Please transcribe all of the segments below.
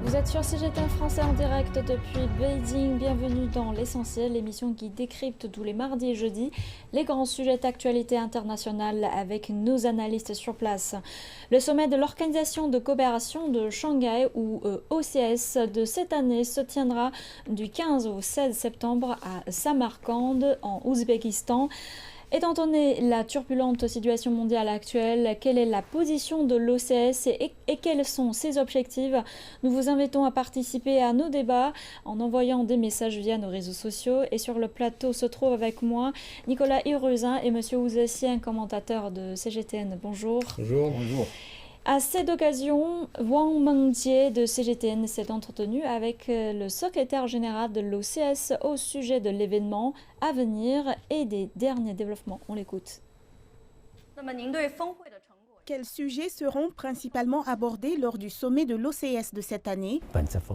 Vous êtes sur CGTN Français en direct depuis Beijing. Bienvenue dans l'essentiel, l'émission qui décrypte tous les mardis et jeudis les grands sujets d'actualité internationale avec nos analystes sur place. Le sommet de l'Organisation de coopération de Shanghai ou OCS de cette année se tiendra du 15 au 16 septembre à Samarcande en Ouzbékistan. Étant donné la turbulente situation mondiale actuelle, quelle est la position de l'OCS et quels sont ses objectifs? Nous vous invitons à participer à nos débats en envoyant des messages via nos réseaux sociaux. Et sur le plateau se trouve avec moi Nicolas Hirusin et Monsieur Ouzessien, commentateur de CGTN. Bonjour. Bonjour. Bonjour. À cette occasion, Wang Mengjie de CGTN s'est entretenu avec le secrétaire général de l'OCS au sujet de l'événement à venir et des derniers développements. On l'écoute. Quels sujets seront principalement abordés lors du sommet de l'OCS de cette année?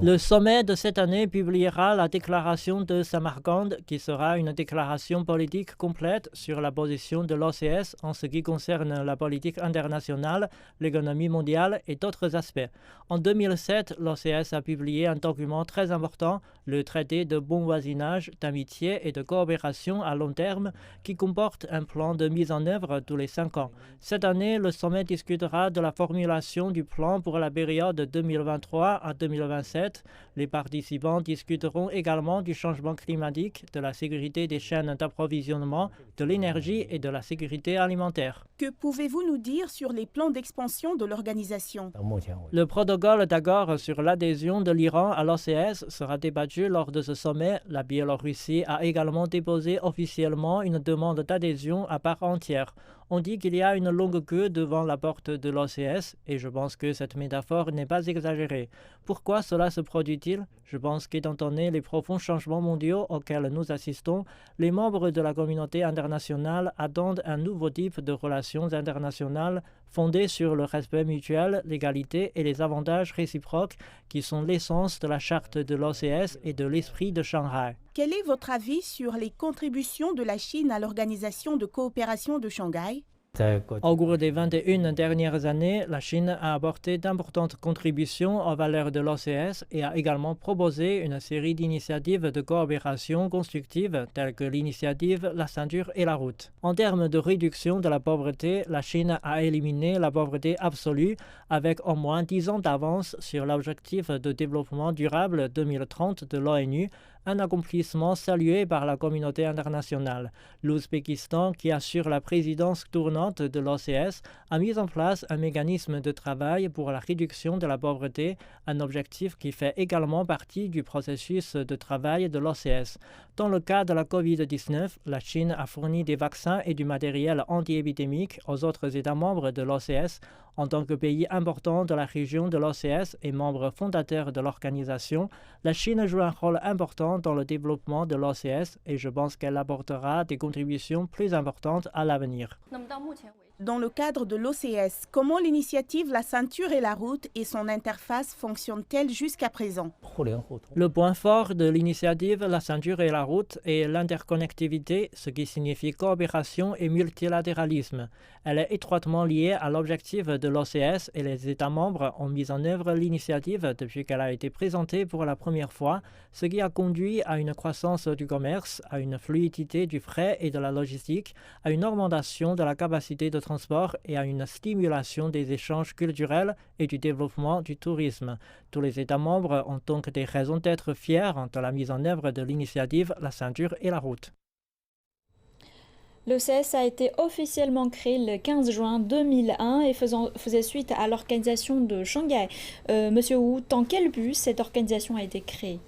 Le sommet de cette année publiera la déclaration de Samarcande, qui sera une déclaration politique complète sur la position de l'OCS en ce qui concerne la politique internationale, l'économie mondiale et d'autres aspects. En 2007, l'OCS a publié un document très important, le traité de bon voisinage, d'amitié et de coopération à long terme, qui comporte un plan de mise en œuvre tous les 5 ans. Cette année, le sommet discutera de la formulation du plan pour la période 2023 à 2027. Les participants discuteront également du changement climatique, de la sécurité des chaînes d'approvisionnement, de l'énergie et de la sécurité alimentaire. Que pouvez-vous nous dire sur les plans d'expansion de l'organisation? Le protocole d'accord sur l'adhésion de l'Iran à l'OCS sera débattu lors de ce sommet. La Biélorussie a également déposé officiellement une demande d'adhésion à part entière. On dit qu'il y a une longue queue devant la porte de l'OCS et je pense que cette métaphore n'est pas exagérée. Pourquoi cela se produit-il? Je pense qu'étant donné les profonds changements mondiaux auxquels nous assistons, les membres de la communauté internationale attendent un nouveau type de relations internationales fondées sur le respect mutuel, l'égalité et les avantages réciproques qui sont l'essence de la charte de l'OCS et de l'esprit de Shanghai. Quel est votre avis sur les contributions de la Chine à l'Organisation de coopération de Shanghai? Au cours des 21 dernières années, la Chine a apporté d'importantes contributions aux valeurs de l'OCS et a également proposé une série d'initiatives de coopération constructive telles que l'initiative La ceinture et la route. En termes de réduction de la pauvreté, la Chine a éliminé la pauvreté absolue avec au moins 10 ans d'avance sur l'objectif de développement durable 2030 de l'ONU, un accomplissement salué par la communauté internationale. L'Ouzbékistan, qui assure la présidence tournante de l'OCS, a mis en place un mécanisme de travail pour la réduction de la pauvreté, un objectif qui fait également partie du processus de travail de l'OCS. Dans le cas de la COVID-19, la Chine a fourni des vaccins et du matériel anti-épidémique aux autres États membres de l'OCS. En tant que pays important de la région de l'OCS et membre fondateur de l'organisation, la Chine joue un rôle important dans le développement de l'OCS et je pense qu'elle apportera des contributions plus importantes à l'avenir. Dans le cadre de l'OCS, comment l'initiative La ceinture et la route et son interface fonctionnent-elles jusqu'à présent? Le point fort de l'initiative La ceinture et la route est l'interconnectivité, ce qui signifie coopération et multilatéralisme. Elle est étroitement liée à l'objectif de l'OCS et les États membres ont mis en œuvre l'initiative depuis qu'elle a été présentée pour la première fois, ce qui a conduit à une croissance du commerce, à une fluidité du fret et de la logistique, à une augmentation de la capacité de transport et à une stimulation des échanges culturels et du développement du tourisme. Tous les États membres ont donc des raisons d'être fiers de la mise en œuvre de l'initiative La ceinture et la route. L'OCS a été officiellement créé le 15 juin 2001 et faisait suite à l'organisation de Shanghai. Monsieur Wu, dans quel but cette organisation a été créée?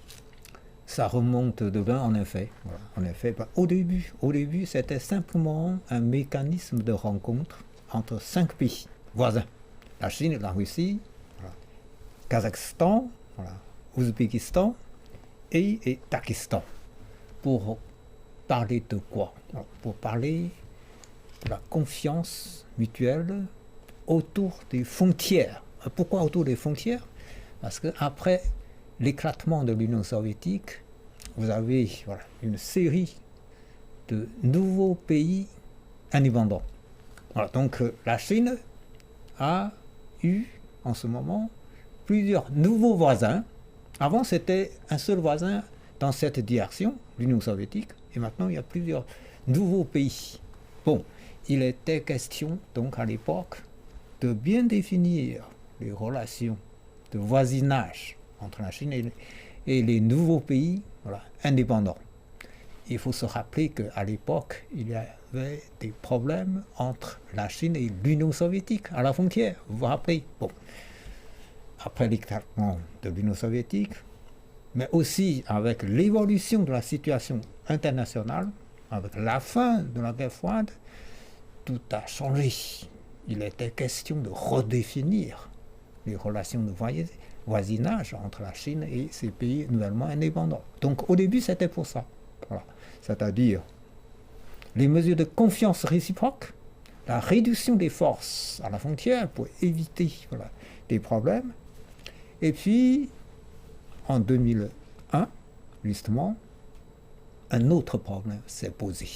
Ça remonte de loin, en effet. Voilà. En effet, au début, c'était simplement un mécanisme de rencontre entre 5 pays voisins. La Chine, la Russie, voilà. Kazakhstan, voilà. Ouzbékistan et Pakistan. Pour parler de quoi? Pour parler de la confiance mutuelle autour des frontières. Pourquoi autour des frontières? Parce qu'après l'éclatement de l'Union soviétique, vous avez une série de nouveaux pays indépendants. Voilà, donc la Chine a eu en ce moment plusieurs nouveaux voisins Avant, c'était un seul voisin dans cette direction, l'Union soviétique, et maintenant, il y a plusieurs nouveaux pays. Bon, il était question, donc, à l'époque, de bien définir les relations de voisinage entre la Chine et les nouveaux pays indépendants. Il faut se rappeler qu'à l'époque, il y avait des problèmes entre la Chine et l'Union soviétique à la frontière. Vous vous rappelez? Bon. Après l'éclatement de l'Union soviétique, mais aussi avec l'évolution de la situation internationale, avec la fin de la guerre froide, tout a changé. Il était question de redéfinir les relations de voisinage entre la Chine et ces pays nouvellement indépendants. Donc au début, c'était pour ça. Voilà. C'est-à-dire les mesures de confiance réciproque, la réduction des forces à la frontière pour éviter des problèmes. Et puis, en 2001, justement, un autre problème s'est posé,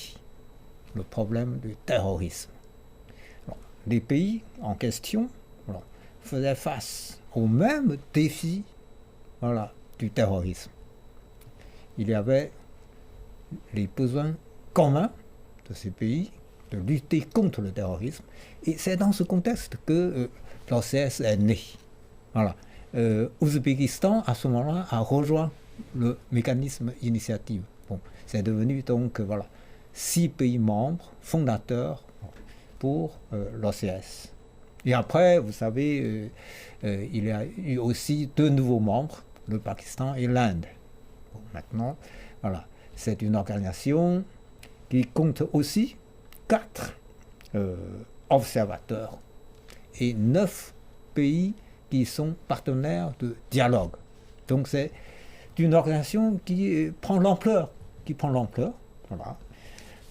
le problème du terrorisme. Alors, les pays en question faisaient face au même défi du terrorisme. Il y avait les besoins communs de ces pays de lutter contre le terrorisme. Et c'est dans ce contexte que l'OCS est né. Voilà. Ouzbékistan, à ce moment-là, a rejoint le mécanisme initiative. Bon, c'est devenu donc 6 pays membres fondateurs pour l'OCS. Et après, vous savez, il y a eu aussi 2 nouveaux membres, le Pakistan et l'Inde. Bon, maintenant, c'est une organisation qui compte aussi 4 observateurs et 9 pays qui sont partenaires de dialogue. Donc c'est une organisation qui prend l'ampleur. Voilà.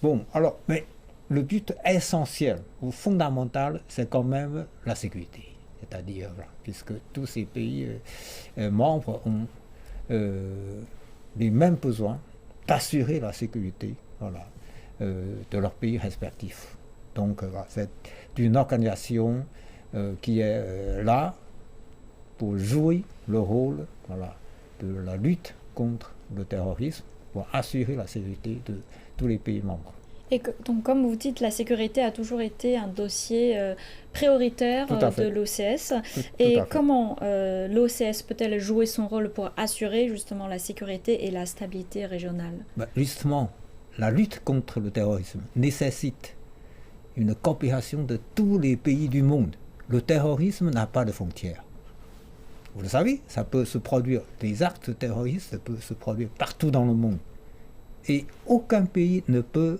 Bon, alors, mais le but essentiel ou fondamental, c'est quand même la sécurité. C'est-à-dire, puisque tous ces pays membres ont les mêmes besoins d'assurer la sécurité de leurs pays respectifs. Donc, c'est une organisation qui est là pour jouer le rôle de la lutte contre le terrorisme, pour assurer la sécurité de tous les pays membres. Et donc, comme vous dites, la sécurité a toujours été un dossier prioritaire de l'OCS. Et comment l'OCS peut-elle jouer son rôle pour assurer justement la sécurité et la stabilité régionale? Justement, la lutte contre le terrorisme nécessite une coopération de tous les pays du monde. Le terrorisme n'a pas de frontières. Vous le savez, ça peut se produire, des actes terroristes peuvent se produire partout dans le monde. Et aucun pays ne peut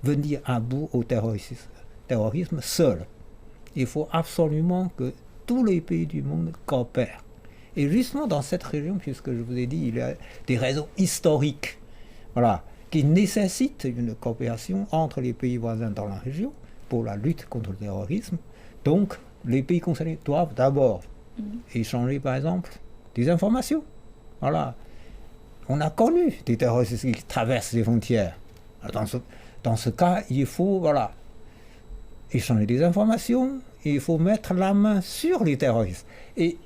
venir à bout au terrorisme seul. Il faut absolument que tous les pays du monde coopèrent. Et justement dans cette région, puisque je vous ai dit, il y a des raisons historiques qui nécessitent une coopération entre les pays voisins dans la région pour la lutte contre le terrorisme. Donc, les pays concernés doivent d'abord échanger, par exemple, des informations. On a connu des terroristes qui traversent les frontières. Dans ce cas, il faut échanger des informations, et il faut mettre la main sur les terroristes. Et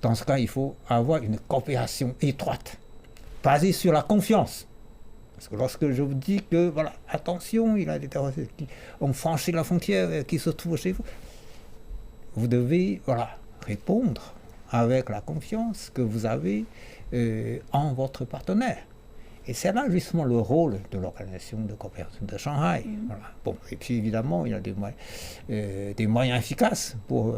dans ce cas, il faut avoir une coopération étroite, basée sur la confiance. Parce que lorsque je vous dis que, attention, il y a des terroristes qui ont franchi la frontière, qui se trouvent chez vous, vous devez répondre avec la confiance que vous avez en votre partenaire. Et c'est là justement le rôle de l'Organisation de coopération de Shanghai. Bon, et puis évidemment, il y a des moyens efficaces pour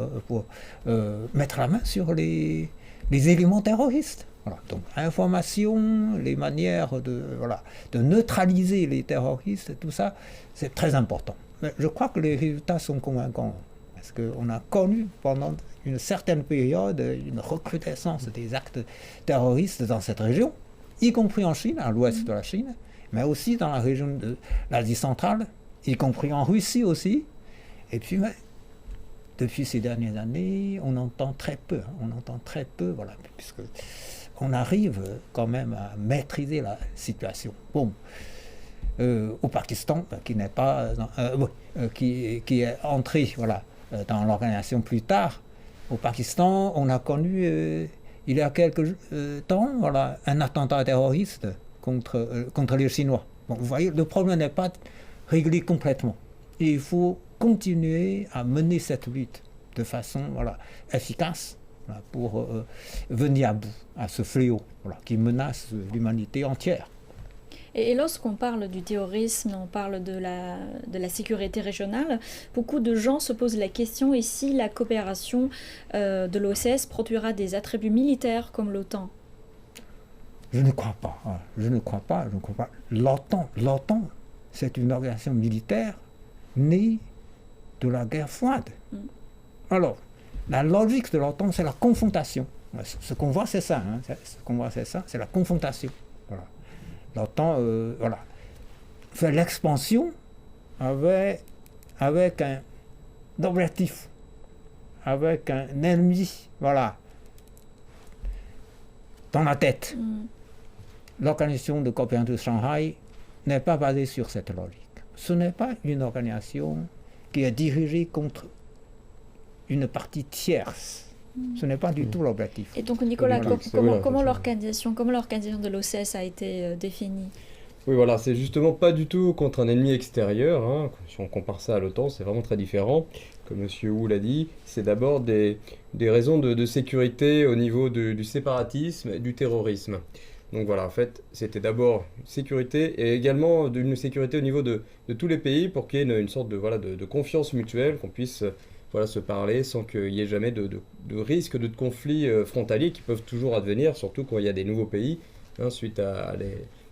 mettre la main sur les éléments terroristes. Donc, information, les manières de neutraliser les terroristes, tout ça, c'est très important. Mais je crois que les résultats sont convaincants. Parce qu'on a connu pendant une certaine période une recrudescence des actes terroristes dans cette région, y compris en Chine, à l'ouest de la Chine, mais aussi dans la région de l'Asie centrale, y compris en Russie aussi. Et puis, depuis ces dernières années, on entend très peu, puisque on arrive quand même à maîtriser la situation. Bon, au Pakistan, qui n'est pas, qui est entré, dans l'organisation plus tard. Au Pakistan, on a connu il y a quelques temps, voilà, un attentat terroriste contre les Chinois. Bon, vous voyez, le problème n'est pas réglé complètement. Et il faut continuer à mener cette lutte de façon efficace pour venir à bout à ce fléau qui menace l'humanité entière. Et lorsqu'on parle du terrorisme, on parle de la sécurité régionale, beaucoup de gens se posent la question, et si la coopération de l'OCS produira des attributs militaires comme l'OTAN? Je ne crois pas. Je ne crois pas. L'OTAN, c'est une organisation militaire née de la guerre froide. Alors, la logique de l'OTAN, c'est la confrontation. Ce qu'on voit, c'est ça. C'est la confrontation. Voilà. L'OTAN fait l'expansion avec un objectif, avec un ennemi, dans la tête. L'organisation de coopération de Shanghai n'est pas basée sur cette logique. Ce n'est pas une organisation qui est dirigée contre une partie tierce. Ce n'est pas du tout l'objectif. Et donc, Nicolas, comment l'organisation de l'OCS a été définie? Oui, voilà, c'est justement pas du tout contre un ennemi extérieur. Si on compare ça à l'OTAN, c'est vraiment très différent. Comme M. Wu l'a dit, c'est d'abord des raisons de sécurité au niveau du séparatisme et du terrorisme. Donc voilà, en fait, c'était d'abord sécurité et également une sécurité au niveau de tous les pays pour qu'il y ait une sorte de confiance mutuelle, qu'on puisse se parler sans qu'il y ait jamais de risque de conflits frontaliers qui peuvent toujours advenir, surtout quand il y a des nouveaux pays, suite à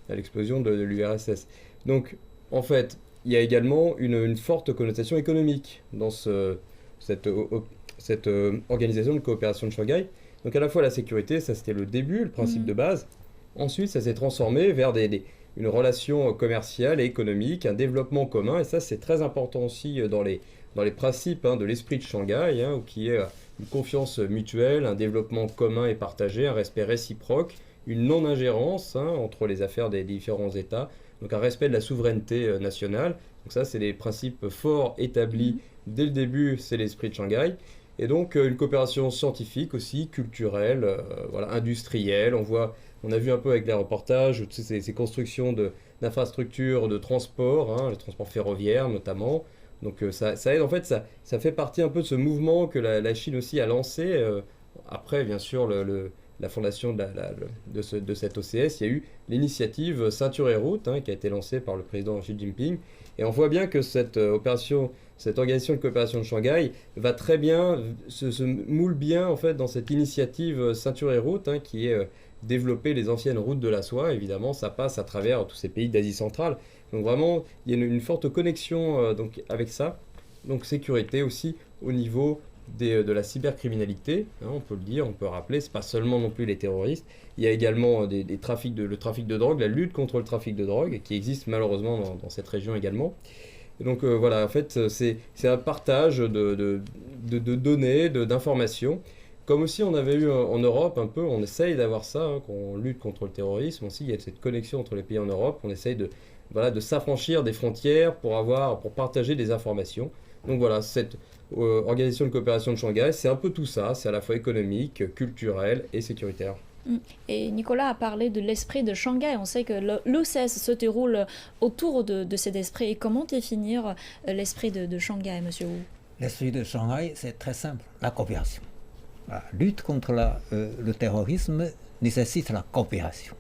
l'explosion de l'URSS. Donc, en fait, il y a également une forte connotation économique dans cette organisation de coopération de Shanghai. Donc, à la fois la sécurité, ça c'était le début, le principe de base. Ensuite, ça s'est transformé vers une relation commerciale et économique, un développement commun, et ça c'est très important aussi dans les principes de l'esprit de Shanghai, qui est une confiance mutuelle, un développement commun et partagé, un respect réciproque, une non-ingérence entre les affaires des différents États, donc un respect de la souveraineté nationale. Donc ça, c'est des principes forts établis dès le début, c'est l'esprit de Shanghai. Et donc une coopération scientifique aussi, culturelle, industrielle. On a vu un peu avec les reportages ces constructions d'infrastructures de transport, le transport ferroviaire notamment. Donc ça aide, en fait, ça fait partie un peu de ce mouvement que la Chine aussi a lancé. Après, bien sûr, la fondation de cette OCS, il y a eu l'initiative Ceinture et Route, qui a été lancée par le président Xi Jinping. Et on voit bien que cette organisation de coopération de Shanghai va très bien, se moule bien en fait dans cette initiative Ceinture et Route, qui est développer les anciennes routes de la soie. Évidemment, ça passe à travers tous ces pays d'Asie centrale. Donc vraiment, il y a une forte connexion avec ça. Donc sécurité aussi au niveau de la cybercriminalité, on peut le dire, on peut rappeler, c'est pas seulement non plus les terroristes, il y a également le trafic de drogue, la lutte contre le trafic de drogue, qui existe malheureusement dans cette région également. Et donc en fait, c'est un partage de données, d'informations, comme aussi on avait eu en Europe un peu, on essaye d'avoir ça, quand on lutte contre le terrorisme aussi, il y a cette connexion entre les pays en Europe, on essaye de s'affranchir des frontières pour partager des informations. Donc voilà, cette organisation de coopération de Shanghai, c'est un peu tout ça, c'est à la fois économique, culturel et sécuritaire. Et Nicolas a parlé de l'esprit de Shanghai. On sait que l'OCS se déroule autour de cet esprit. Et comment définir l'esprit de Shanghai, monsieur Wu? L'esprit de Shanghai, c'est très simple, la coopération. La lutte contre le terrorisme nécessite la coopération.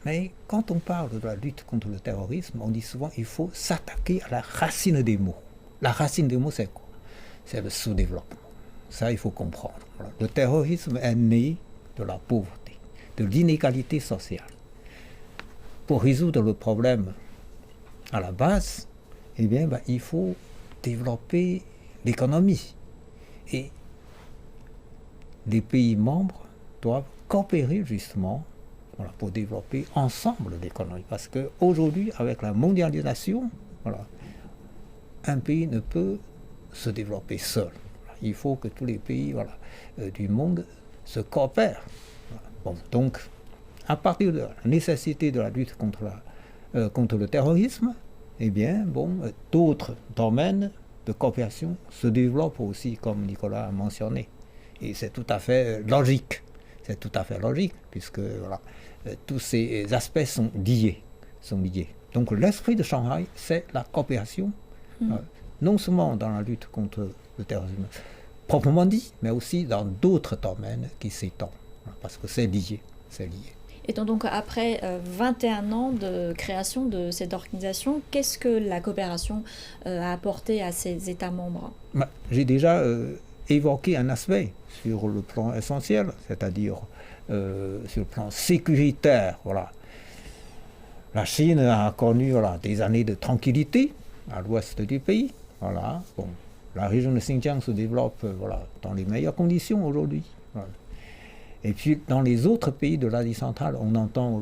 Mais quand on parle de la lutte contre le terrorisme, on dit souvent qu'il faut s'attaquer à la racine des maux. La racine des maux, c'est quoi? C'est le sous-développement. Ça, il faut comprendre. Voilà. Le terrorisme est né de la pauvreté, de l'inégalité sociale. Pour résoudre le problème à la base, il faut développer l'économie. Et les pays membres doivent coopérer justement pour développer ensemble l'économie. Parce qu'aujourd'hui, avec la mondialisation, un pays ne peut se développer seul. Il faut que tous les pays du monde se coopèrent. Donc, à partir de la nécessité de la lutte contre le terrorisme, d'autres domaines de coopération se développent aussi, comme Nicolas a mentionné. Et c'est tout à fait logique. C'est tout à fait logique, puisque voilà, tous ces aspects sont liés. Donc l'esprit de Shanghai, c'est la coopération, non seulement dans la lutte contre le terrorisme proprement dit, mais aussi dans d'autres domaines qui s'étendent, parce que c'est lié. Et donc après 21 ans de création de cette organisation, qu'est-ce que la coopération a apporté à ses États membres? J'ai déjà évoqué un aspect sur le plan essentiel, c'est-à-dire sur le plan sécuritaire. Voilà. La Chine a connu des années de tranquillité à l'ouest du pays. Voilà. Bon, la région de Xinjiang se développe dans les meilleures conditions aujourd'hui. Voilà. Et puis dans les autres pays de l'Asie centrale, on n'entend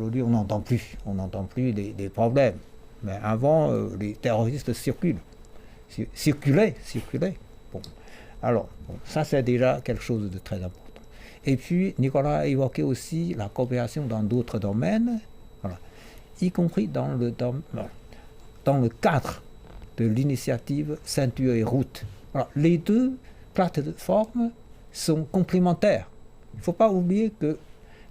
plus des problèmes. Mais avant, les terroristes circulaient. Bon. Alors, ça c'est déjà quelque chose de très important. Et puis Nicolas a évoqué aussi la coopération dans d'autres domaines, y compris dans le cadre de l'initiative Ceinture et Route. Alors, les deux plateformes sont complémentaires. Il ne faut pas oublier que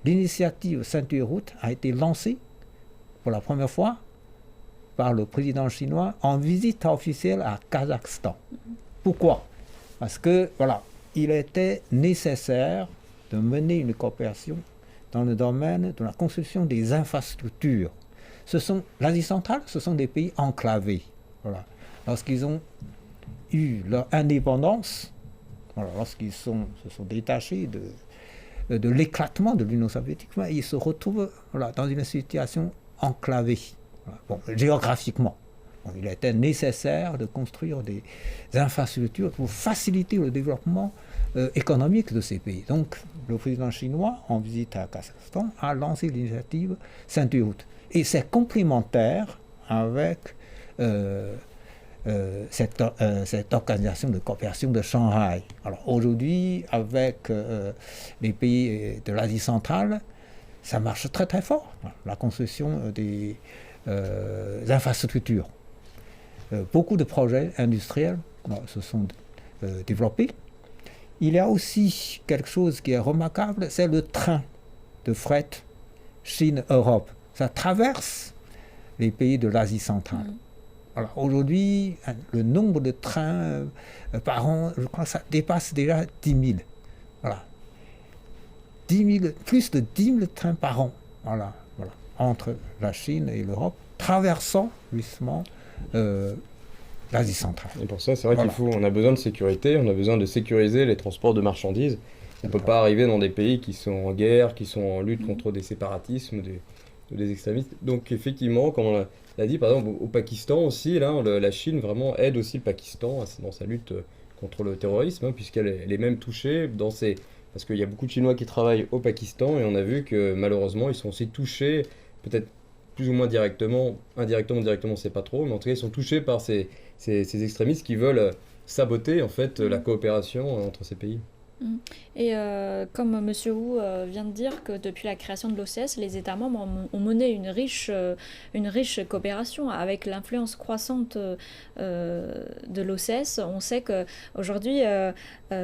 l'initiative Ceinture et Route a été lancée pour la première fois par le président chinois en visite officielle à Kazakhstan. Pourquoi? Parce que il était nécessaire de mener une coopération dans le domaine de la construction des infrastructures. L'Asie centrale, ce sont des pays enclavés. Voilà. Lorsqu'ils ont eu leur indépendance, lorsqu'ils se sont détachés de l'éclatement de l'Union soviétique, ils se retrouvent dans une situation enclavée, géographiquement. Il était nécessaire de construire des infrastructures pour faciliter le développement économique de ces pays. Donc, le président chinois, en visite à Kazakhstan, a lancé l'initiative Ceinture Route. Et c'est complémentaire avec cette organisation de coopération de Shanghai. Alors aujourd'hui, avec les pays de l'Asie centrale, ça marche très très fort. La construction des infrastructures. Beaucoup de projets industriels se sont développés. Il y a aussi quelque chose qui est remarquable, c'est le train de fret Chine-Europe. Ça traverse les pays de l'Asie centrale. Alors, aujourd'hui, le nombre de trains par an, je crois que ça dépasse déjà 10 000. Voilà. Plus de 10 000 trains par an entre la Chine et l'Europe, traversant justement l'Asie centrale. Et pour ça, c'est vrai on a besoin de sécurité, on a besoin de sécuriser les transports de marchandises. On ne peut pas arriver dans des pays qui sont en guerre, qui sont en lutte contre des séparatismes, des extrémistes. Donc effectivement, comme on l'a dit, par exemple, au Pakistan aussi, là, la Chine vraiment aide aussi le Pakistan dans sa lutte contre le terrorisme, puisqu'elle est même touchée parce qu'il y a beaucoup de Chinois qui travaillent au Pakistan, et on a vu que malheureusement, ils sont aussi touchés, peut-être plus ou moins directement, indirectement, directement, c'est pas trop, mais en tout cas, ils sont touchés par ces extrémistes qui veulent saboter en fait la coopération entre ces pays. Et comme M. Wu vient de dire que depuis la création de l'OCS, les États membres ont mené une riche coopération avec l'influence croissante de l'OCS. On sait qu'aujourd'hui,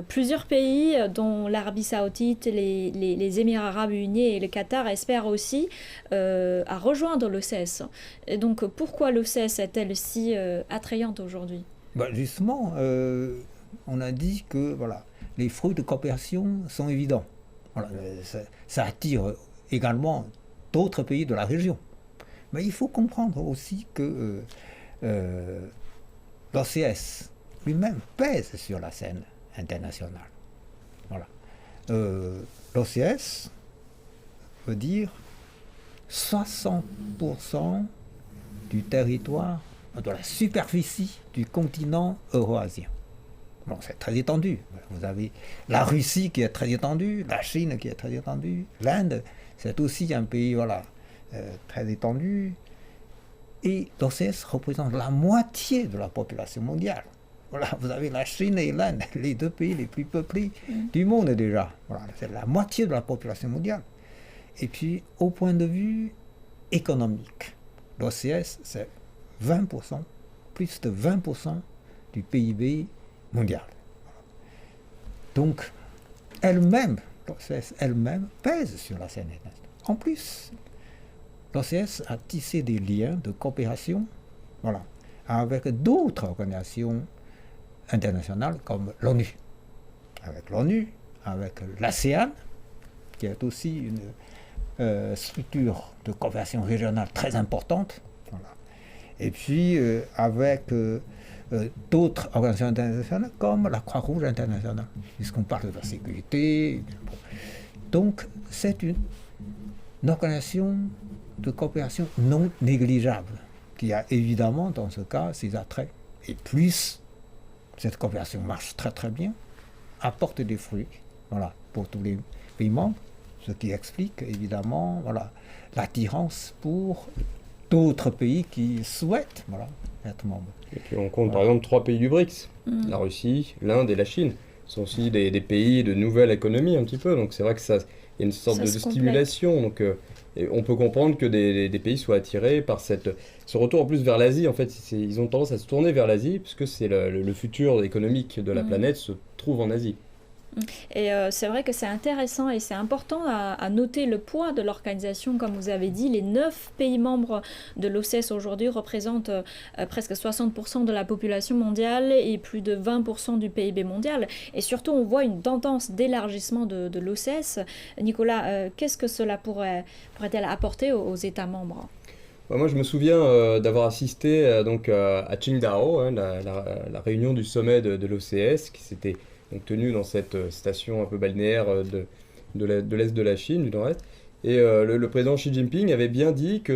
plusieurs pays, dont l'Arabie Saoudite, les Émirats Arabes Unis et le Qatar, espèrent aussi à rejoindre l'OCS. Et donc, pourquoi l'OCS est-elle si attrayante aujourd'hui? Justement, on a dit que les fruits de coopération sont évidents. Ça attire également d'autres pays de la région. Mais il faut comprendre aussi que l'OCS lui-même pèse sur la scène internationale. L'OCS veut dire 60% du territoire, de la superficie du continent euro-asien. Bon, c'est très étendu. Vous avez la Russie qui est très étendue, la Chine qui est très étendue, l'Inde, c'est aussi un pays très étendu. Et l'OCS représente la moitié de la population mondiale. Vous avez la Chine et l'Inde, les deux pays les plus peuplés du monde déjà. C'est la moitié de la population mondiale. Et puis, au point de vue économique, l'OCS, c'est 20%, plus de 20% du PIB mondial. Donc, elle-même l'OCS elle-même pèse sur la scène internationale. En plus, l'OCS a tissé des liens de coopération avec d'autres organisations internationales comme l'ONU. Avec l'ONU, avec l'ASEAN, qui est aussi une structure de coopération régionale très importante. Et puis avec d'autres organisations internationales comme la Croix-Rouge internationale, puisqu'on parle de la sécurité. Donc c'est une organisation de coopération non négligeable, qui a évidemment dans ce cas ses attraits. Et plus cette coopération marche très très bien, apporte des fruits pour tous les pays membres, ce qui explique évidemment l'attirance pour d'autres pays qui souhaitent être membres. Et puis on compte par exemple 3 pays du BRICS, la Russie, l'Inde et la Chine. Ce sont aussi des pays de nouvelle économie un petit peu, donc c'est vrai que il y a une sorte de stimulation. Donc, et on peut comprendre que des pays soient attirés par ce retour en plus vers l'Asie. En fait, ils ont tendance à se tourner vers l'Asie, puisque c'est le futur économique de la planète se trouve en Asie. Et c'est vrai que c'est intéressant et c'est important à noter le poids de l'organisation. Comme vous avez dit, les 9 pays membres de l'OCS aujourd'hui représentent presque 60% de la population mondiale et plus de 20% du PIB mondial. Et surtout, on voit une tendance d'élargissement de l'OCS. Nicolas, qu'est-ce que cela pourrait-elle apporter aux États membres ? Moi, je me souviens d'avoir assisté à Qingdao, la réunion du sommet de l'OCS, qui s'était tenu dans cette station un peu balnéaire de l'Est de la Chine, du Nord-Est. Et le président Xi Jinping avait bien dit que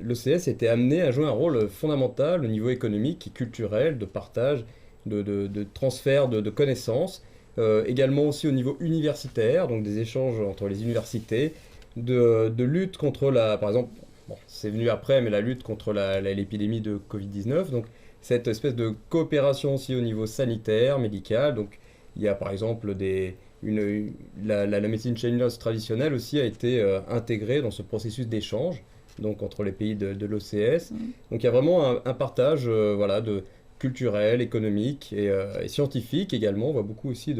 l'OCS était amené à jouer un rôle fondamental au niveau économique et culturel, de partage, de transfert de connaissances, également aussi au niveau universitaire, donc des échanges entre les universités, de lutte contre par exemple, c'est venu après, mais la lutte contre l'épidémie de Covid-19, donc cette espèce de coopération aussi au niveau sanitaire, médical. Donc il y a par exemple la médecine chinoise traditionnelle aussi a été intégrée dans ce processus d'échange donc entre les pays de l'OCS. Donc il y a vraiment un partage culturel, économique et scientifique également. On voit beaucoup aussi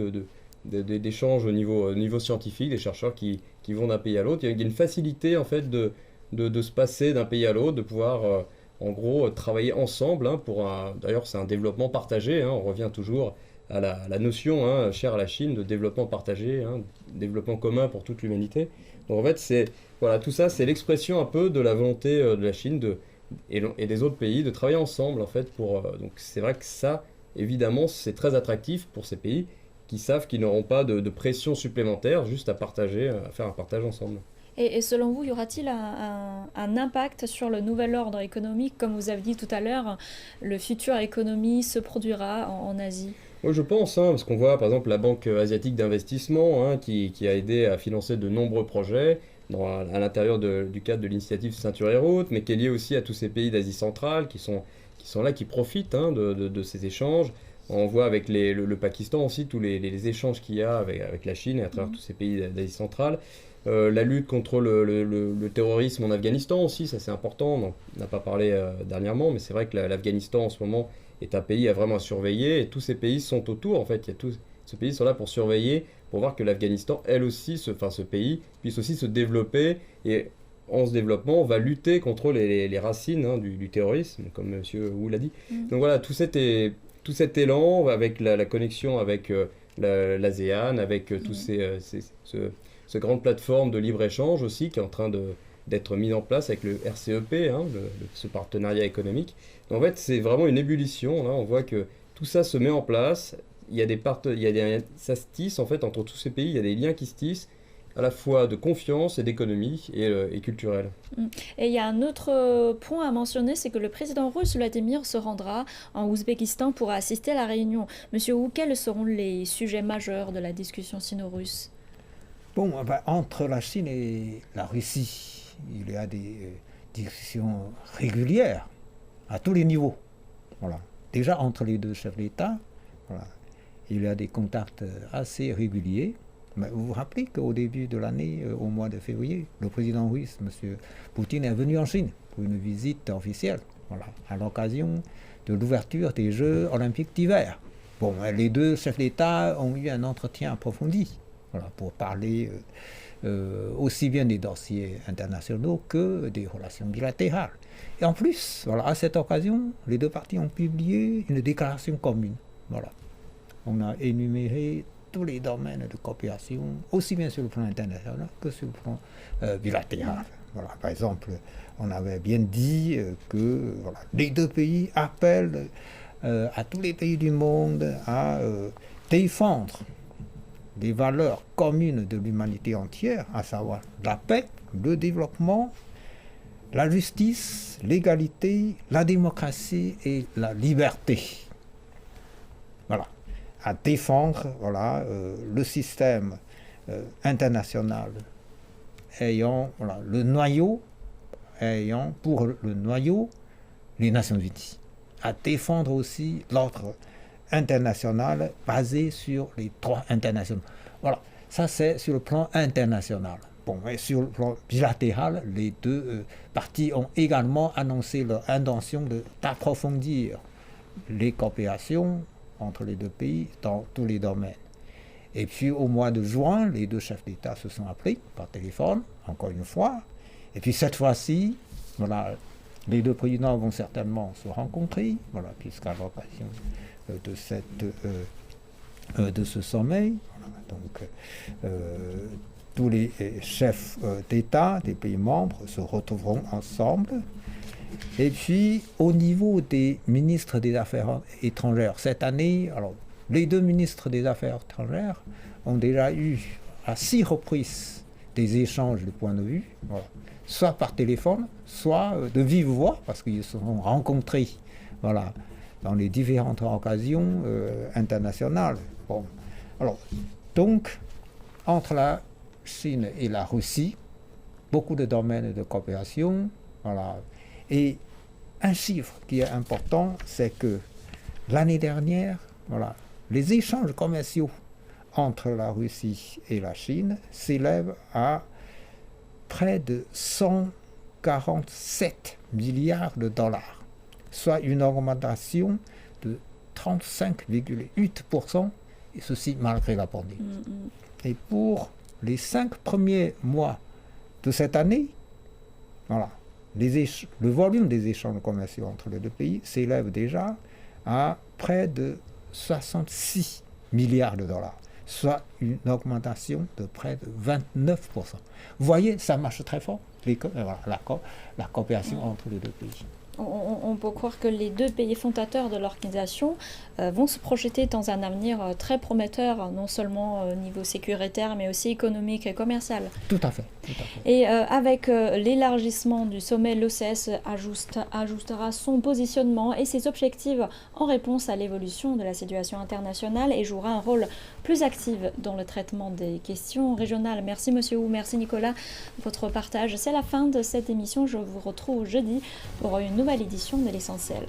d'échanges au niveau scientifique, des chercheurs qui vont d'un pays à l'autre. Il y a une facilité en fait de se passer d'un pays à l'autre, de pouvoir en gros travailler ensemble d'ailleurs c'est un développement partagé, on revient toujours à la notion chère à la Chine de développement partagé, développement commun pour toute l'humanité. Donc en fait tout ça c'est l'expression un peu de la volonté de la Chine et des autres pays de travailler ensemble en fait donc c'est vrai que ça évidemment c'est très attractif pour ces pays qui savent qu'ils n'auront pas de pression supplémentaire, juste à partager, à faire un partage ensemble. Et selon vous, y aura-t-il un impact sur le nouvel ordre économique ? Comme vous avez dit tout à l'heure, le futur économie se produira en Asie. Oui, je pense, parce qu'on voit par exemple la Banque asiatique d'investissement qui a aidé à financer de nombreux projets à l'intérieur du cadre de l'initiative Ceinture et Route, mais qui est lié aussi à tous ces pays d'Asie centrale qui sont là, qui profitent de ces échanges. On voit avec le Pakistan aussi tous les échanges qu'il y a avec la Chine et à travers tous ces pays d'Asie centrale. La lutte contre le terrorisme en Afghanistan aussi, ça c'est important, on n'a pas parlé dernièrement, mais c'est vrai que l'Afghanistan en ce moment est un pays à vraiment surveiller, et tous ces pays sont autour, en fait, ces pays sont là pour surveiller, pour voir que l'Afghanistan, ce pays, puisse aussi se développer, et en se développant, on va lutter contre les racines du terrorisme, comme M. Wu l'a dit. Donc voilà, tout cet élan, avec la connexion avec l'ASEAN, avec tous ce grande plateforme de libre-échange aussi qui est en train d'être mise en place avec le RCEP, ce partenariat économique. Donc, en fait, c'est vraiment une ébullition. Là, on voit que tout ça se met en place. Ça se tisse en fait entre tous ces pays. Il y a des liens qui se tissent à la fois de confiance et d'économie et culturelle. Et il y a un autre point à mentionner, c'est que le président russe Vladimir se rendra en Ouzbékistan pour assister à la réunion. Monsieur Wu, quels seront les sujets majeurs de la discussion sino-russe ? Entre la Chine et la Russie, il y a des discussions régulières à tous les niveaux. Déjà entre les deux chefs d'État, il y a des contacts assez réguliers. Mais vous vous rappelez qu'au début de l'année, au mois de février, le président russe, M. Poutine, est venu en Chine pour une visite officielle, à l'occasion de l'ouverture des Jeux olympiques d'hiver. Les deux chefs d'État ont eu un entretien approfondi. voilà, pour parler aussi bien des dossiers internationaux que des relations bilatérales. Et en plus, voilà, à cette occasion, les deux parties ont publié une déclaration commune. Voilà. On a énuméré tous les domaines de coopération, aussi bien sur le plan international que sur le plan bilatéral. Voilà. Par exemple, on avait bien dit que voilà, les deux pays appellent à tous les pays du monde à défendre des valeurs communes de l'humanité entière, à savoir la paix, le développement, la justice, l'égalité, la démocratie et la liberté. Voilà. À défendre voilà, le système international ayant voilà, le noyau, ayant pour le noyau les Nations Unies. À défendre aussi l'ordre international basé sur les droits internationaux. Voilà, ça c'est sur le plan international. Bon, et sur le plan bilatéral, les deux parties ont également annoncé leur intention d'approfondir les coopérations entre les deux pays dans tous les domaines. Et puis au mois de juin, les deux chefs d'État se sont appelés par téléphone, encore une fois. Et puis cette fois-ci, voilà, les deux présidents vont certainement se rencontrer, voilà, puisqu'à l'occasion de ce sommet, voilà, donc tous les chefs d'État des pays membres se retrouveront ensemble. Et puis, au niveau des ministres des Affaires étrangères, cette année, alors, les deux ministres des Affaires étrangères ont déjà eu à 6 reprises des échanges de points de vue, voilà, soit par téléphone, soit de vive voix, parce qu'ils se sont rencontrés voilà, dans les différentes occasions internationales. Bon. Alors, donc, entre la Chine et la Russie, beaucoup de domaines de coopération. Voilà. Et un chiffre qui est important, c'est que l'année dernière, voilà, les échanges commerciaux entre la Russie et la Chine s'élèvent à près de 147 milliards de dollars, soit une augmentation de 35,8%, et ceci malgré la pandémie. Et pour les 5 premiers mois de cette année, voilà, le volume des échanges commerciaux entre les deux pays s'élève déjà à près de 66 milliards de dollars, soit une augmentation de près de 29%. Vous voyez, ça marche très fort, la coopération entre les deux pays. On peut croire que les deux pays fondateurs de l'organisation vont se projeter dans un avenir très prometteur, non seulement au niveau sécuritaire, mais aussi économique et commercial. Tout à fait. Tout à fait. Et avec l'élargissement du sommet, l'OCS ajustera son positionnement et ses objectifs en réponse à l'évolution de la situation internationale et jouera un rôle plus actif dans le traitement des questions régionales. Merci Monsieur Wu, merci Nicolas, votre partage. C'est la fin de cette émission. Je vous retrouve jeudi pour une nouvelle édition de l'Essentiel.